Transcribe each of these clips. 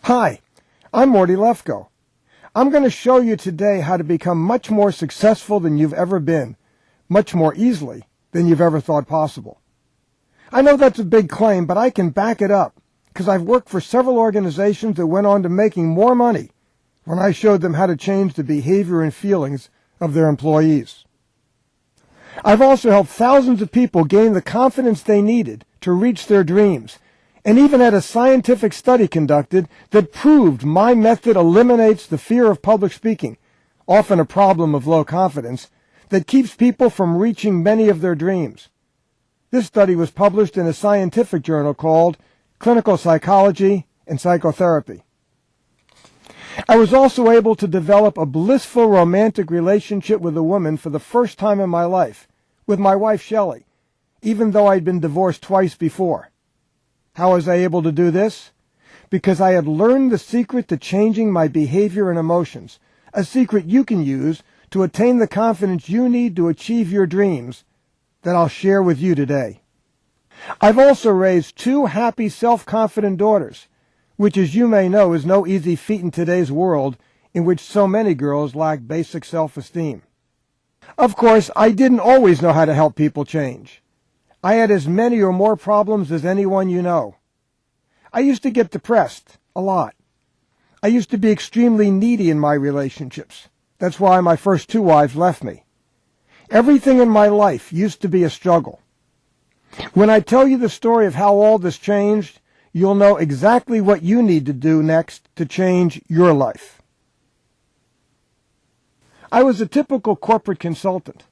Hi, I'm Morty Lefko. I'm going to show you today how to become much more successful than you've ever been, much more easily than you've ever thought possible. I know that's a big claim, but I can back it up because I've worked for several organizations that went on to making more money when I showed them how to change the behavior and feelings of their employees. I've also helped thousands of people gain the confidence they needed to reach their dreams, and even had a scientific study conducted that proved my method eliminates the fear of public speaking, often a problem of low confidence, that keeps people from reaching many of their dreams. This study was published in a scientific journal called Clinical Psychology and Psychotherapy. I was also able to develop a blissful romantic relationship with a woman for the first time in my life, with my wife Shelley, even though I'd been divorced twice before. How was I able to do this? Because I had learned the secret to changing my behavior and emotions, a secret you can use to attain the confidence you need to achieve your dreams that I'll share with you today. I've also raised 2 happy, self-confident daughters, which, as you may know, is no easy feat in today's world in which so many girls lack basic self-esteem. Of course, I didn't always know how to help people change. I had as many or more problems as anyone you know. I used to get depressed, a lot. I used to be extremely needy in my relationships. That's why my first 2 wives left me. Everything in my life used to be a struggle. When I tell you the story of how all this changed, you'll know exactly what you need to do next to change your life. I was a typical corporate consultant.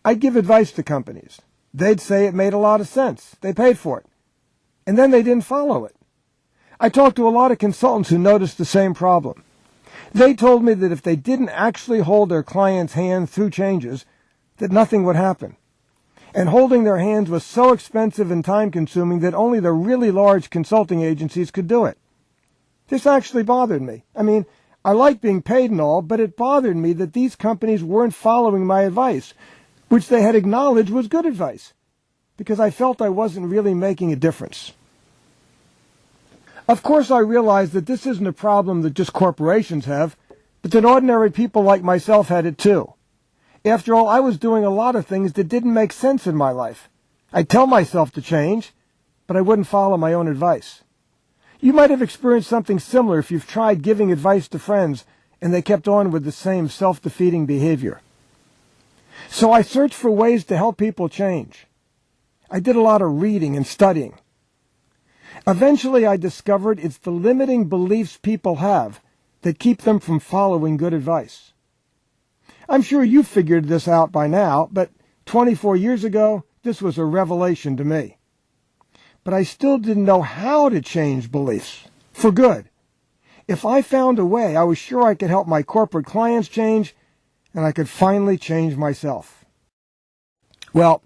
I'd give advice to companies. They'd say it made a lot of sense. They paid for it. And then they didn't follow it. I talked to a lot of consultants who noticed the same problem. They told me that if they didn't actually hold their clients' hand through changes, that nothing would happen. And holding their hands was so expensive and time-consuming that only the really large consulting agencies could do it. This actually bothered me. I mean, I like being paid and all, but it bothered me that these companies weren't following my advice, which they had acknowledged was good advice, because I felt I wasn't really making a difference. Of course, I realized that this isn't a problem that just corporations have, but that ordinary people like myself had it too. After all, I was doing a lot of things that didn't make sense in my life. I'd tell myself to change, but I wouldn't follow my own advice. You might have experienced something similar if you've tried giving advice to friends and they kept on with the same self-defeating behavior. So I searched for ways to help people change. I did a lot of reading and studying. Eventually, I discovered it's the limiting beliefs people have that keep them from following good advice. I'm sure you've figured this out by now, but 24 years ago, this was a revelation to me. But I still didn't know how to change beliefs for good. If I found a way, I was sure I could help my corporate clients change, and I could finally change myself. Well,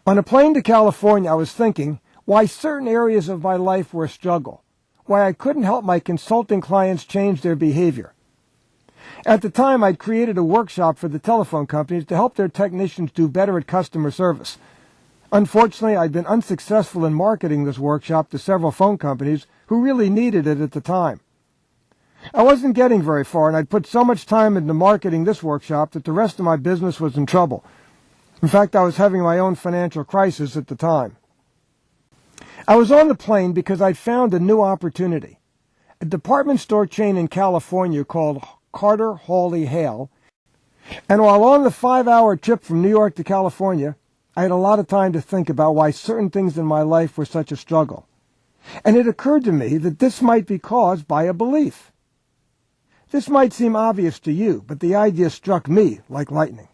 on a plane to California, I was thinking why certain areas of my life were a struggle, why I couldn't help my consulting clients change their behavior. At the time, I'd created a workshop for the telephone companies to help their technicians do better at customer service. Unfortunately, I'd been unsuccessful in marketing this workshop to several phone companies who really needed it at the time. I wasn't getting very far, and I'd put so much time into marketing this workshop that the rest of my business was in trouble. In fact, I was having my own financial crisis at the time. I was on the plane because I'd found a new opportunity. A department store chain in California called Carter Hawley Hale, and while on the 5-hour trip from New York to California, I had a lot of time to think about why certain things in my life were such a struggle. And it occurred to me that this might be caused by a belief. This might seem obvious to you, but the idea struck me like lightning.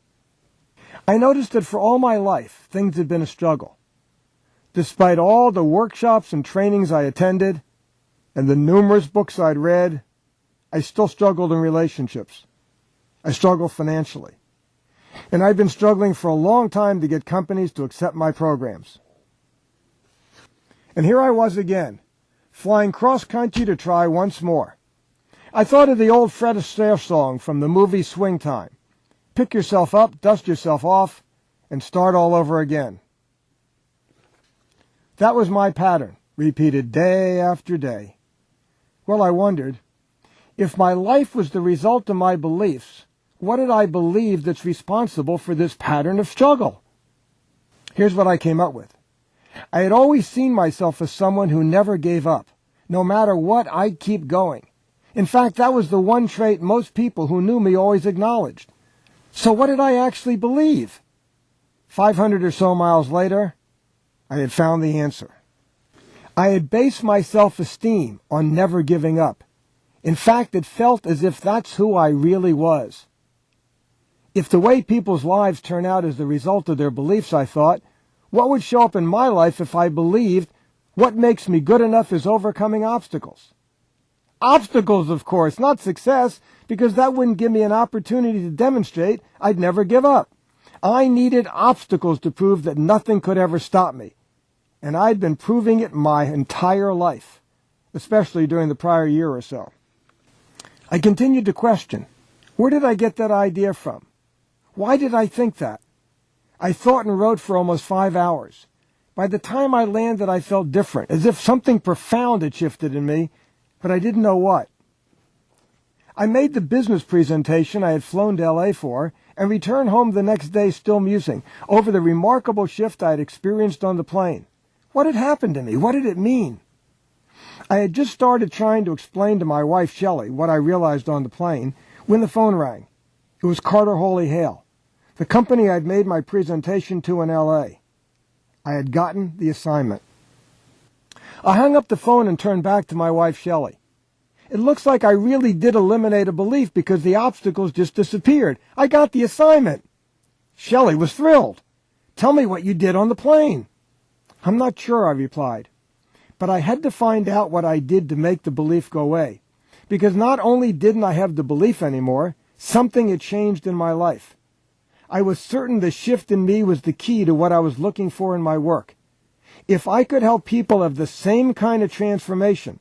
I noticed that for all my life, things had been a struggle. Despite all the workshops and trainings I attended, and the numerous books I'd read, I still struggled in relationships. I struggled financially. And I'd been struggling for a long time to get companies to accept my programs. And here I was again, flying cross-country to try once more. I thought of the old Fred Astaire song from the movie Swing Time. Pick yourself up, dust yourself off, and start all over again. That was my pattern, repeated day after day. Well, I wondered, If my life was the result of my beliefs, what did I believe that's responsible for this pattern of struggle? Here's what I came up with. I had always seen myself as someone who never gave up. No matter what, I'd keep going. In fact, that was the one trait most people who knew me always acknowledged. So what did I actually believe? 500 or so miles later, I had found the answer. I had based my self-esteem on never giving up. In fact, it felt as if that's who I really was. If the way people's lives turn out is the result of their beliefs, I thought, what would show up in my life if I believed what makes me good enough is overcoming obstacles? Obstacles, of course, not success, because that wouldn't give me an opportunity to demonstrate I'd never give up. I needed obstacles to prove that nothing could ever stop me. And I'd been proving it my entire life, especially during the prior year or so. I continued to question, where did I get that idea from? Why did I think that? I thought and wrote for almost 5 hours. By the time I landed, I felt different, as if something profound had shifted in me, but I didn't know what. I made the business presentation I had flown to L.A. for and returned home the next day still musing over the remarkable shift I had experienced on the plane. What had happened to me? What did it mean? I had just started trying to explain to my wife, Shelley, what I realized on the plane when the phone rang. It was Carter Holy Hale, the company I'd made my presentation to in L.A. I had gotten the assignment. I hung up the phone and turned back to my wife, Shelley. It looks like I really did eliminate a belief because the obstacles just disappeared. I got the assignment. Shelley was thrilled. Tell me what you did on the plane. I'm not sure, I replied. But I had to find out what I did to make the belief go away. Because not only didn't I have the belief anymore, something had changed in my life. I was certain the shift in me was the key to what I was looking for in my work. If I could help people have the same kind of transformation,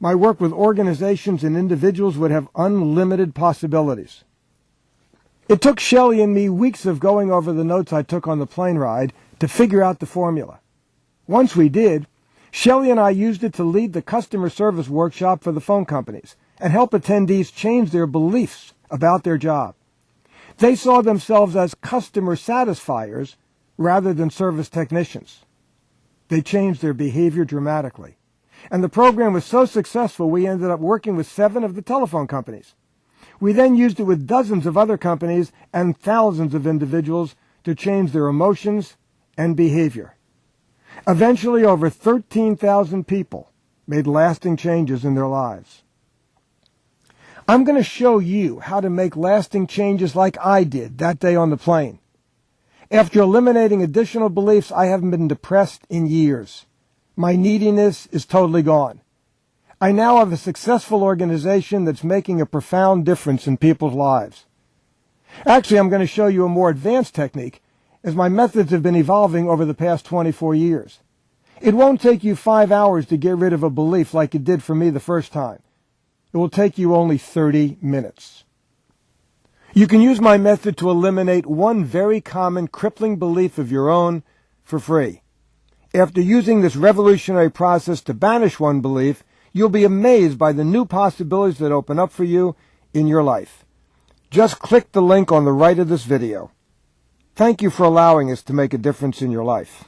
my work with organizations and individuals would have unlimited possibilities. It took Shelley and me weeks of going over the notes I took on the plane ride to figure out the formula. Once we did, Shelley and I used it to lead the customer service workshop for the phone companies and help attendees change their beliefs about their job. They saw themselves as customer satisfiers rather than service technicians. They changed their behavior dramatically. And the program was so successful we ended up working with 7 of the telephone companies. We then used it with dozens of other companies and thousands of individuals to change their emotions and behavior. Eventually, over 13,000 people made lasting changes in their lives. I'm going to show you how to make lasting changes like I did that day on the plane. After eliminating additional beliefs, I haven't been depressed in years. My neediness is totally gone. I now have a successful organization that's making a profound difference in people's lives. Actually, I'm going to show you a more advanced technique, as my methods have been evolving over the past 24 years. It won't take you 5 hours to get rid of a belief like it did for me the first time. It will take you only 30 minutes. You can use my method to eliminate one very common crippling belief of your own for free. After using this revolutionary process to banish one belief, you'll be amazed by the new possibilities that open up for you in your life. Just click the link on the right of this video. Thank you for allowing us to make a difference in your life.